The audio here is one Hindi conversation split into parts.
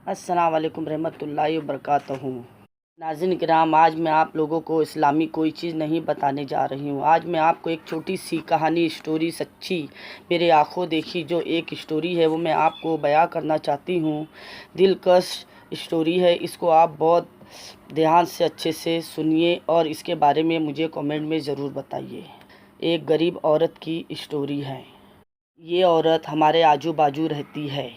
अस्सलाम वालेकुम रहमतुल्लाहि व बरकातहू। नाज़रीन किराम, आज मैं आप लोगों को इस्लामी कोई चीज़ नहीं बताने जा रही हूँ। आज मैं आपको एक छोटी सी कहानी, स्टोरी, सच्ची मेरे आँखों देखी जो एक स्टोरी है वो मैं आपको बयां करना चाहती हूँ। दिलकश स्टोरी है, इसको आप बहुत ध्यान से अच्छे से सुनिए और इसके बारे में मुझे कमेंट में ज़रूर बताइए। एक गरीब औरत की स्टोरी है। ये औरत हमारे आजू बाजू रहती है।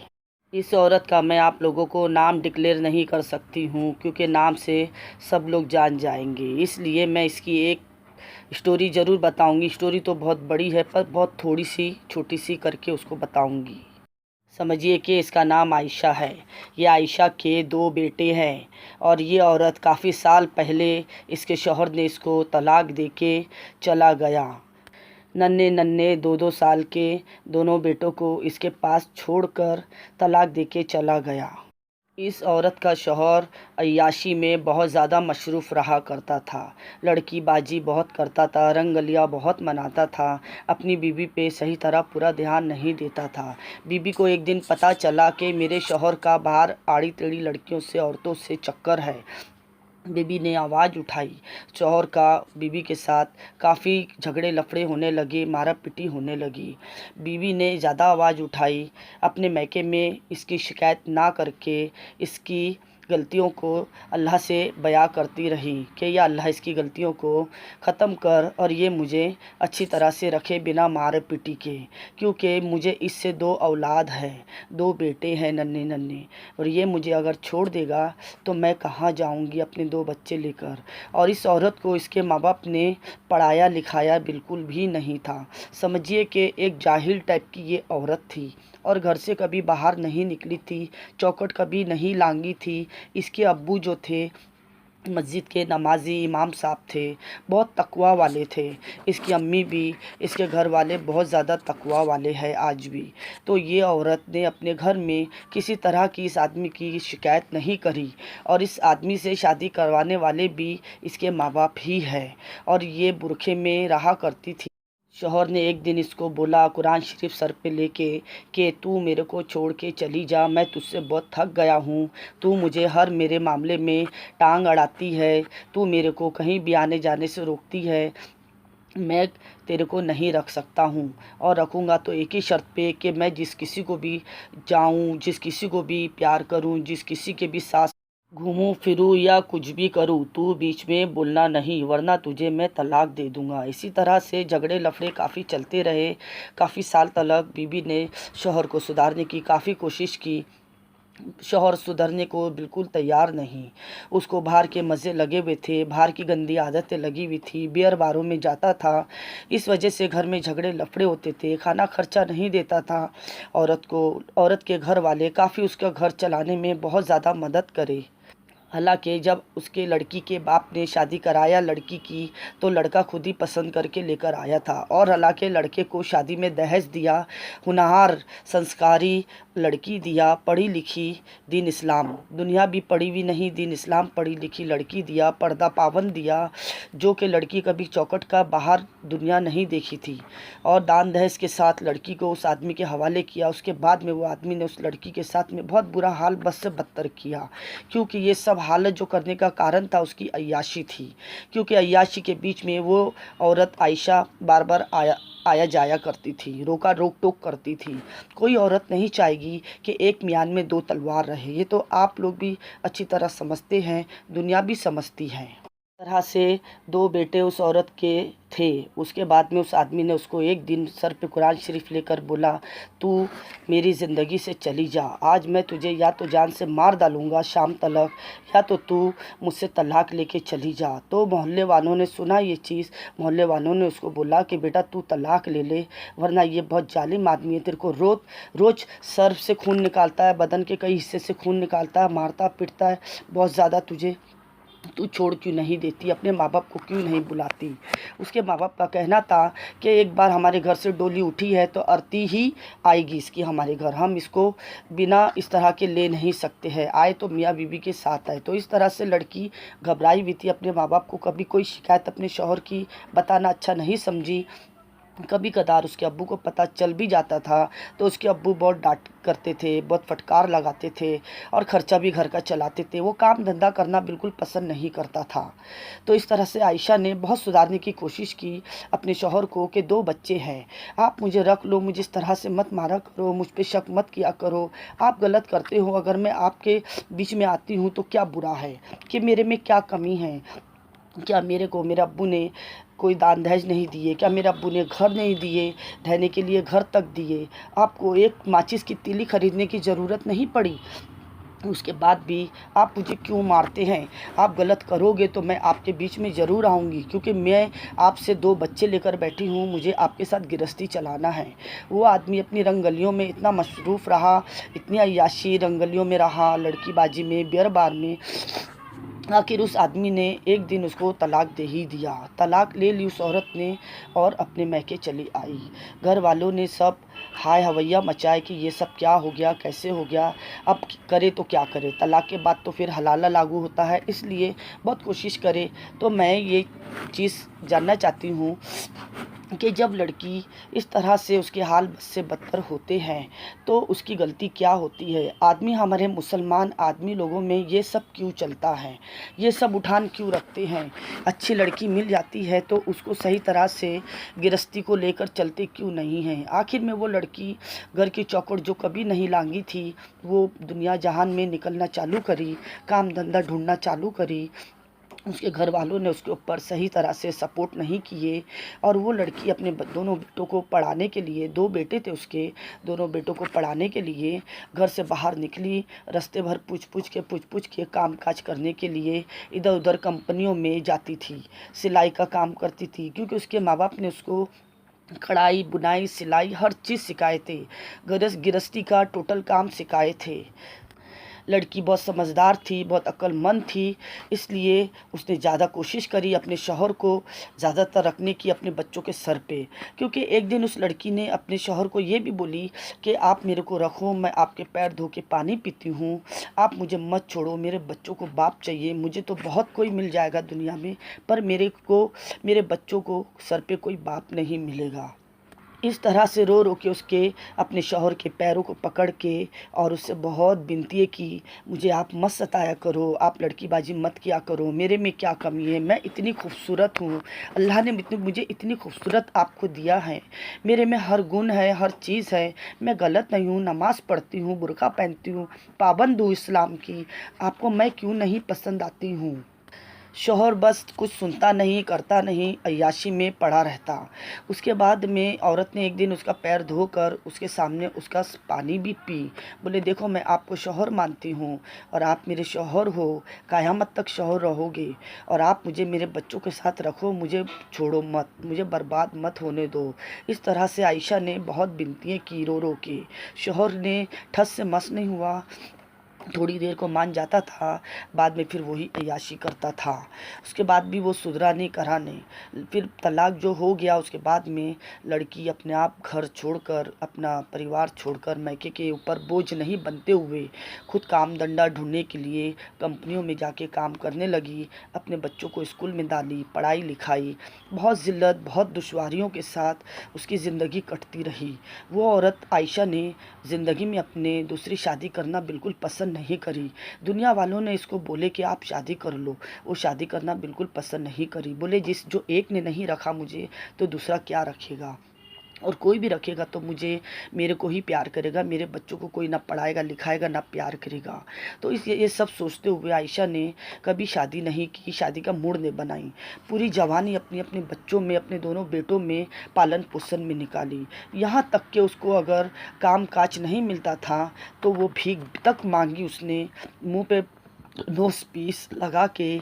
इस औरत का मैं आप लोगों को नाम डिक्लेयर नहीं कर सकती हूँ क्योंकि नाम से सब लोग जान जाएंगे, इसलिए मैं इसकी एक स्टोरी ज़रूर बताऊँगी। स्टोरी तो बहुत बड़ी है पर बहुत थोड़ी सी छोटी सी करके उसको बताऊँगी। समझिए कि इसका नाम आयशा है। ये आयशा के दो बेटे हैं और ये औरत काफ़ी साल पहले इसके शौहर ने इसको तलाक दे के चला गया। नन्हे नन्हे 2-2 साल के दोनों बेटों को इसके पास छोड़कर तलाक देके चला गया। इस औरत का शौहर अय्याशी में बहुत ज़्यादा मशरूफ़ रहा करता था। लड़की बाजी बहुत करता था, रंगलिया बहुत मनाता था, अपनी बीवी पे सही तरह पूरा ध्यान नहीं देता था। बीवी को एक दिन पता चला कि मेरे शौहर का बाहर आड़ी टेढ़ी लड़कियों से, औरतों से चक्कर है। बीवी ने आवाज़ उठाई। शौहर का बीवी के साथ काफ़ी झगड़े लफड़े होने लगे, मारा पिटी होने लगी। बीवी ने ज़्यादा आवाज़ उठाई। अपने मैके में इसकी शिकायत ना करके इसकी गलतियों को अल्लाह से बयां करती रही कि या अल्लाह इसकी गलतियों को ख़त्म कर और ये मुझे अच्छी तरह से रखे बिना मारे पिटी के, क्योंकि मुझे इससे 2 औलाद है, 2 बेटे हैं नन्हे नन्हे, और ये मुझे अगर छोड़ देगा तो मैं कहाँ जाऊंगी अपने 2 बच्चे लेकर। और इस औरत को इसके माँ बाप ने पढ़ाया लिखाया बिल्कुल भी नहीं था। समझिए कि एक जाहिल टाइप की ये औरत थी और घर से कभी बाहर नहीं निकली थी, चौखट कभी नहीं लांगी थी। इसके अब्बू जो थे मस्जिद के नमाजी इमाम साहब थे, बहुत तकवा वाले थे। इसकी अम्मी भी, इसके घर वाले बहुत ज़्यादा तकवा वाले हैं आज भी। तो ये औरत ने अपने घर में किसी तरह की इस आदमी की शिकायत नहीं करी और इस आदमी से शादी करवाने वाले भी इसके माँ बाप ही हैं और ये बुरखे में रहा करती थी। शौहर ने एक दिन इसको बोला कुरान शरीफ सर पे लेके कि तू मेरे को छोड़ के चली जा, मैं तुझसे बहुत थक गया हूँ। तू मुझे हर मेरे मामले में टांग अड़ाती है, तू मेरे को कहीं भी आने जाने से रोकती है। मैं तेरे को नहीं रख सकता हूँ और रखूँगा तो एक ही शर्त पे कि मैं जिस किसी को भी जाऊँ, जिस किसी को भी प्यार करूँ, जिस किसी के भी साथ घूमूं फिरूं या कुछ भी करूं, तू बीच में बोलना नहीं, वरना तुझे मैं तलाक दे दूंगा। इसी तरह से झगड़े लफड़े काफ़ी चलते रहे। काफ़ी साल तक बीवी ने शौहर को सुधारने की काफ़ी कोशिश की। शौहर सुधरने को बिल्कुल तैयार नहीं। उसको बाहर के मज़े लगे हुए थे, बाहर की गंदी आदतें लगी हुई थी, बियर बारों में जाता था। इस वजह से घर में झगड़े लफड़े होते थे, खाना खर्चा नहीं देता था औरत को। औरत के घर वाले काफ़ी उसका घर चलाने में बहुत ज़्यादा मदद करे। हालांकि जब उसके लड़की के बाप ने शादी कराया लड़की की, तो लड़का खुद ही पसंद करके लेकर आया था और हालांकि लड़के को शादी में दहेज दिया, होनहार संस्कारी लड़की दिया, पढ़ी लिखी, दीन इस्लाम, दुनिया भी पढ़ी हुई नहीं, दीन इस्लाम पढ़ी लिखी लड़की दिया, पर्दा पाबंद दिया, जो कि लड़की कभी चौखट का बाहर दुनिया नहीं देखी थी, और दान दहेज के साथ लड़की को उस आदमी के हवाले किया। उसके बाद में वो आदमी ने उस लड़की के साथ में बहुत बुरा हाल बद से बदतर किया, क्योंकि ये सब हालत जो करने का कारण था उसकी अय्याशी थी। क्योंकि अय्याशी के बीच में वो औरत आयशा बार बार आया जाया करती थी, रोका रोक टोक करती थी। कोई औरत नहीं चाहेगी कि एक म्यान में 2 तलवार रहे, ये तो आप लोग भी अच्छी तरह समझते हैं, दुनिया भी समझती है। तरह से 2 बेटे उस औरत के थे। उसके बाद में उस आदमी ने उसको एक दिन सर पे कुरान शरीफ लेकर बोला, तू मेरी ज़िंदगी से चली जा, आज मैं तुझे या तो जान से मार डालूँगा शाम तलक, या तो तू मुझसे तलाक लेके चली जा। तो मोहल्ले वालों ने सुना ये चीज़, मोहल्ले वालों ने उसको बोला कि बेटा तू तलाक ले ले, वरना ये बहुत जालिम आदमी है, तेरे को रोज़ सर से खून निकालता है, बदन के कई हिस्से से खून निकालता है, मारता पीटता है बहुत ज़्यादा, तुझे तू छोड़ क्यों नहीं देती, अपने माँ बाप को क्यों नहीं बुलाती। उसके माँ बाप का कहना था कि एक बार हमारे घर से डोली उठी है तो आरती ही आएगी इसकी हमारे घर, हम इसको बिना इस तरह के ले नहीं सकते हैं, आए तो मियाँ बीवी के साथ आए। तो इस तरह से लड़की घबराई हुई थी, अपने माँ बाप को कभी कोई शिकायत अपने शौहर की बताना अच्छा नहीं समझी। कभी कदार उसके अब्बू को पता चल भी जाता था तो उसके अब्बू बहुत डांट करते थे, बहुत फटकार लगाते थे और ख़र्चा भी घर का चलाते थे। वो काम धंधा करना बिल्कुल पसंद नहीं करता था। तो इस तरह से आयशा ने बहुत सुधारने की कोशिश की अपने शौहर को कि 2 बच्चे हैं, आप मुझे रख लो, मुझे इस तरह से मत मारा करो, मुझ पे शक मत किया करो, आप गलत करते हो, अगर मैं आपके बीच में आती हूँ तो क्या बुरा है, कि मेरे में क्या कमी है, क्या मेरे को मेरे अब्बू ने कोई दान दहेज नहीं दिए, क्या मेरे अब्बू ने घर नहीं दिए, रहने के लिए घर तक दिए, आपको एक माचिस की तीली खरीदने की ज़रूरत नहीं पड़ी, उसके बाद भी आप मुझे क्यों मारते हैं, आप गलत करोगे तो मैं आपके बीच में ज़रूर आऊँगी, क्योंकि मैं आपसे 2 बच्चे लेकर बैठी हूँ, मुझे आपके साथ गृहस्थी चलाना है। वो आदमी अपनी रंगलियों में इतना मशरूफ़ रहा, इतनी अय्याशी रंगलियों में रहा, लड़कीबाजी में, बियर बार में, आखिर उस आदमी ने एक दिन उसको तलाक दे ही दिया। तलाक ले ली उस औरत ने और अपने मैके चली आई। घर वालों ने सब हाय हवैया मचाए कि ये सब क्या हो गया, कैसे हो गया, अब करे तो क्या करे, तलाक के बाद तो फिर हलाला लागू होता है, इसलिए बहुत कोशिश करे। तो मैं ये चीज़ जानना चाहती हूँ कि जब लड़की इस तरह से उसके हाल बद से बदतर होते हैं तो उसकी गलती क्या होती है। आदमी, हमारे मुसलमान आदमी लोगों में ये सब क्यों चलता है, ये सब उठान क्यों रखते हैं। अच्छी लड़की मिल जाती है तो उसको सही तरह से गृहस्थी को लेकर चलते क्यों नहीं हैं। आखिर में वो लड़की घर की चौखट जो कभी नहीं लांगी थी, वो दुनिया जहान में निकलना चालू करी, काम धंधा ढूंढना चालू करी। उसके घर वालों ने उसके ऊपर सही तरह से सपोर्ट नहीं किए और वो लड़की अपने दोनों बेटों को पढ़ाने के लिए, 2 बेटे थे उसके, दोनों बेटों को पढ़ाने के लिए घर से बाहर निकली। रास्ते भर पूछ पूछ के काम काज करने के लिए इधर उधर कंपनियों में जाती थी, सिलाई का काम करती थी, क्योंकि उसके माँ बाप ने उसको कढ़ाई बुनाई सिलाई हर चीज़ सिखाए थे, गृहस्थी का टोटल काम सिखाए थे। लड़की बहुत समझदार थी, बहुत अक्लमंद थी, इसलिए उसने ज़्यादा कोशिश करी अपने शौहर को ज़्यादातर रखने की अपने बच्चों के सर पे। क्योंकि एक दिन उस लड़की ने अपने शौहर को ये भी बोली कि आप मेरे को रखो, मैं आपके पैर धो के पानी पीती हूँ, आप मुझे मत छोड़ो, मेरे बच्चों को बाप चाहिए, मुझे तो बहुत कोई मिल जाएगा दुनिया में, पर मेरे बच्चों को सर पे कोई बाप नहीं मिलेगा। इस तरह से रो रो के उसके अपने शौहर के पैरों को पकड़ के और उससे बहुत विनती की, मुझे आप मत सताया करो, आप लड़कीबाजी मत किया करो, मेरे में क्या कमी है, मैं इतनी खूबसूरत हूँ, अल्लाह ने मुझे इतनी खूबसूरत आपको दिया है, मेरे में हर गुण है, हर चीज़ है, मैं गलत नहीं हूँ, नमाज़ पढ़ती हूँ, बुर्का पहनती हूँ, पाबंद हूँ इस्लाम की, आपको मैं क्यों नहीं पसंद आती हूँ। शौहर बस कुछ सुनता नहीं, करता नहीं, अय्याशी में पड़ा रहता। उसके बाद में औरत ने एक दिन उसका पैर धोकर उसके सामने उसका पानी भी पी। बोले, देखो मैं आपको शौहर मानती हूँ और आप मेरे शौहर हो, क़यामत तक शौहर रहोगे और आप मुझे मेरे बच्चों के साथ रखो, मुझे छोड़ो मत, मुझे बर्बाद मत होने दो। इस तरह से आयशा ने बहुत विनतियाँ की रो रो के। शौहर ने ठस से मस नहीं हुआ, थोड़ी देर को मान जाता था, बाद में फिर वही अय्याशी करता था। उसके बाद भी वो सुधरा नहीं, करा नहीं। फिर तलाक जो हो गया उसके बाद में लड़की अपने आप घर छोड़कर, अपना परिवार छोड़कर, मायके के ऊपर बोझ नहीं बनते हुए खुद काम धंधा ढूंढने के लिए कंपनियों में जाके काम करने लगी। अपने बच्चों को स्कूल में डाली, पढ़ाई लिखाई, बहुत ज़िल्लत बहुत दुश्वारियों के साथ उसकी ज़िंदगी कटती रही। वो औरत आयशा ने ज़िंदगी में अपने दूसरी शादी करना बिल्कुल पसंद नहीं करी। दुनिया वालों ने इसको बोले कि आप शादी कर लो, वो शादी करना बिल्कुल पसंद नहीं करी। बोले, जिस जो एक ने नहीं रखा मुझे तो दूसरा क्या रखेगा, और कोई भी रखेगा तो मेरे को ही प्यार करेगा, मेरे बच्चों को कोई ना पढ़ाएगा लिखाएगा ना प्यार करेगा। तो ये सब सोचते हुए आयशा ने कभी शादी नहीं की, शादी का मूड नहीं बनाई। पूरी जवानी अपने अपने बच्चों में, अपने दोनों बेटों में पालन पोषण में निकाली। यहाँ तक कि उसको अगर काम काज नहीं मिलता था तो वो भीख तक मांगी उसने, मुँह पे नोज पीस लगा के,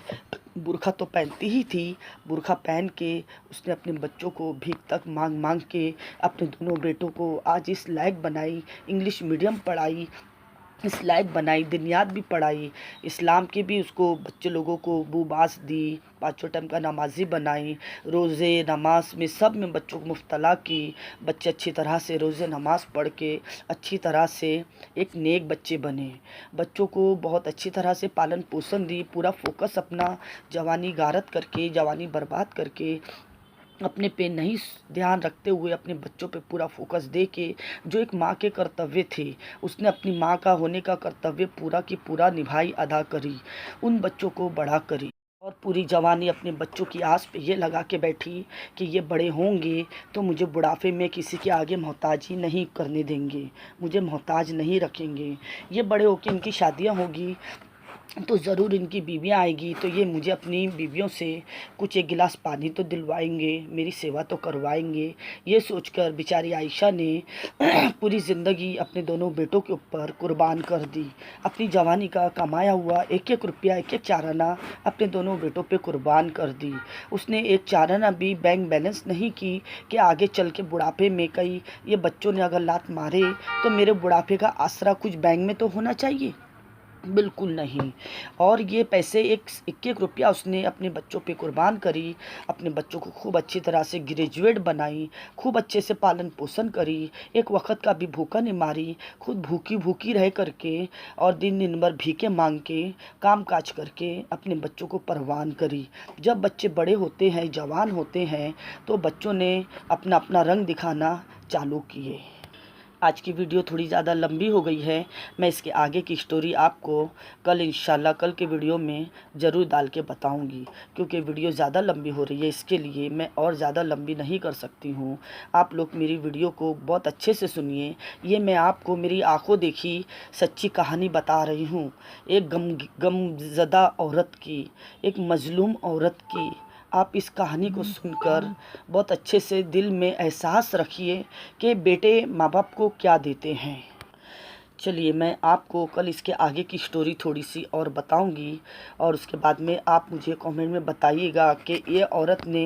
बुर्खा तो पहनती ही थी, बुर्खा पहन के उसने अपने बच्चों को भीख तक मांग मांग के अपने दोनों बेटों को आज इस लायक बनाई, इंग्लिश मीडियम पढ़ाई, इस लायक बनाई, दिनियात भी पढ़ाई, इस्लाम के भी उसको बच्चे लोगों को बूबास दी, 5 टाइम का नमाजी बनाई, रोज़े नमाज में सब में बच्चों को मुफ्तला की। बच्चे अच्छी तरह से रोज़े नमाज पढ़ के अच्छी तरह से एक नेक बच्चे बने। बच्चों को बहुत अच्छी तरह से पालन पोषण दी, पूरा फोकस अपना जवानी गारत करके, जवानी बर्बाद करके अपने पे नहीं ध्यान रखते हुए अपने बच्चों पे पूरा फोकस दे के जो एक माँ के कर्तव्य थे, उसने अपनी माँ का होने का कर्तव्य पूरा की पूरा निभाई, अदा करी, उन बच्चों को बड़ा करी। और पूरी जवानी अपने बच्चों की आस पे ये लगा के बैठी कि ये बड़े होंगे तो मुझे बुढ़ापे में किसी के आगे मोहताजी नहीं करने देंगे, मुझे मोहताज नहीं रखेंगे। ये बड़े होके इनकी शादियाँ होगी तो ज़रूर इनकी बीवियाँ आएगी तो ये मुझे अपनी बीवियों से कुछ एक गिलास पानी तो दिलवाएंगे, मेरी सेवा तो करवाएंगे। ये सोचकर बेचारी आयशा ने पूरी ज़िंदगी अपने दोनों बेटों के ऊपर कुर्बान कर दी। अपनी जवानी का कमाया हुआ एक एक रुपया, एक एक चाराना अपने दोनों बेटों पे कुर्बान कर दी। उसने एक चाराना भी बैंक बैलेंस नहीं की कि आगे चल के बुढ़ापे में कहीं ये बच्चों ने अगर लात मारे तो मेरे बुढ़ापे का आसरा कुछ बैंक में तो होना चाहिए, बिल्कुल नहीं। और ये पैसे एक एक रुपया उसने अपने बच्चों पे कुर्बान करी, अपने बच्चों को खूब अच्छी तरह से ग्रेजुएट बनाई, खूब अच्छे से पालन पोषण करी, एक वक्त का भी भूखा नहीं मारी, खुद भूखी भूखी रह करके और दिन भर भीखे मांग के काम काज करके अपने बच्चों को परवान करी। जब बच्चे बड़े होते हैं, जवान होते हैं, तो बच्चों ने अपना अपना रंग दिखाना चालू किए। आज की वीडियो थोड़ी ज़्यादा लंबी हो गई है। मैं इसके आगे की स्टोरी आपको कल इंशाल्लाह कल के वीडियो में ज़रूर डाल के बताऊंगी, क्योंकि वीडियो ज़्यादा लंबी हो रही है, इसके लिए मैं और ज़्यादा लंबी नहीं कर सकती हूँ। आप लोग मेरी वीडियो को बहुत अच्छे से सुनिए। ये मैं आपको मेरी आंखों देखी सच्ची कहानी बता रही हूँ, एक गमज़दा औरत की, एक मज़लूम औरत की। आप इस कहानी को सुनकर बहुत अच्छे से दिल में एहसास रखिए कि बेटे माँ बाप को क्या देते हैं। चलिए मैं आपको कल इसके आगे की स्टोरी थोड़ी सी और बताऊंगी, और उसके बाद में आप मुझे कमेंट में बताइएगा कि ये औरत ने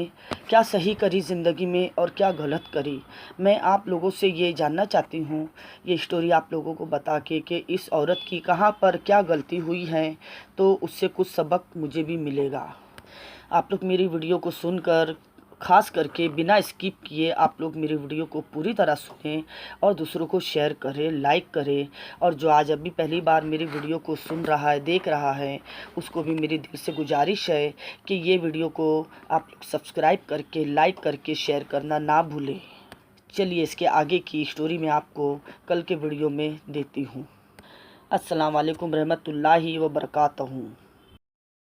क्या सही करी ज़िंदगी में और क्या गलत करी। मैं आप लोगों से ये जानना चाहती हूँ, ये स्टोरी आप लोगों को बता के कि इस औरत की कहाँ पर क्या गलती हुई है, तो उससे कुछ सबक मुझे भी मिलेगा। आप लोग मेरी वीडियो को सुनकर ख़ास करके बिना स्किप किए आप लोग मेरी वीडियो को पूरी तरह सुनें और दूसरों को शेयर करें, लाइक करें। और जो आज अभी पहली बार मेरी वीडियो को सुन रहा है, देख रहा है, उसको भी मेरी दिल से गुजारिश है कि ये वीडियो को आप सब्सक्राइब करके, लाइक करके, शेयर करना ना भूलें। चलिए इसके आगे की स्टोरी मैं आपको कल के वीडियो में देती हूँ। अस्सलाम वालेकुम रहमतुल्लाहि व बरकातहू।